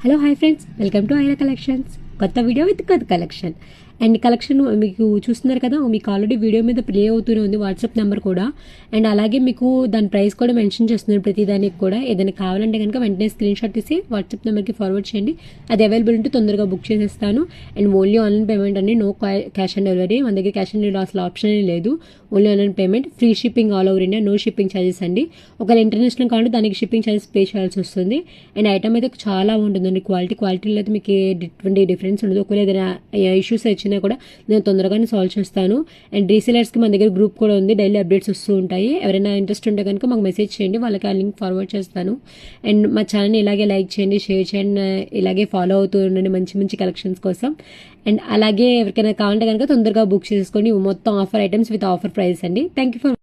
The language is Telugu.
Hello hi friends, welcome to Aira collections. కొత్త వీడియో విత్ కొత్త కలెక్షన్. అండ్ కలెక్షన్ మీకు చూస్తున్నారు కదా, మీకు ఆల్రెడీ వీడియో మీద ప్లే అవుతూనే ఉంది వాట్సాప్ నెంబర్ కూడా. అండ్ అలాగే మీకు దాని ప్రైస్ కూడా మెన్షన్ చేస్తున్నారు ప్రతి దానికి కూడా. ఏదైనా కావాలంటే కనుక వెంటనే స్క్రీన్ షాట్ తీసి వాట్సాప్ నెంబర్కి ఫార్వర్డ్ చేయండి. అది అవైలబుల్ ఉంటే తొందరగా బుక్ చేసేస్తాను. అండ్ ఓన్లీ ఆన్లైన్ పేమెంట్ అండి, నో క్యాష్ ఆన్ డెలివరీ. మన దగ్గర క్యాష్ ఆన్ డెలివరీ అసలు ఆప్షన్ లేదు. Only online payment, free shipping all over India, no shipping charges అండి. ఒకవేళ ఇంటర్నేషనల్ కావాలంటే దానికి షిప్పింగ్ ఛార్జెస్ పే చేయాల్సి వస్తుంది. అండ్ ఐటమ్ అయితే చాలా ఉంటుందండి, క్వాలిటీలో అయితే మీకు ఎటువంటి డిఫరెన్స్ ఉండదు. ఒకవేళ ఏదైనా ఇష్యూస్ వచ్చినా కూడా నేను తొందరగానే సాల్వ్ చేస్తాను. అండ్ రీసెలర్స్కి మన దగ్గర గ్రూప్ కూడా ఉంది, డైలీ అప్డేట్స్ వస్తూ ఉంటాయి. ఎవరైనా ఇంట్రెస్ట్ ఉంటే కనుక మాకు మెసేజ్ చేయండి, వాళ్ళకి ఆ లింక్ ఫార్వర్డ్ చేస్తాను. అండ్ మా ఛానల్ని ఇలాగే లైక్ చేయండి, షేర్ చేయండి, ఇలాగే ఫాలో అవుతూ ఉండండి మంచి మంచి కలెక్షన్స్ కోసం. అండ్ అలాగే ఎవరికైనా కావాలంటే కనుక తొందరగా బుక్ చేసుకోండి. మొత్తం offer items with offer price అండి. Thank you for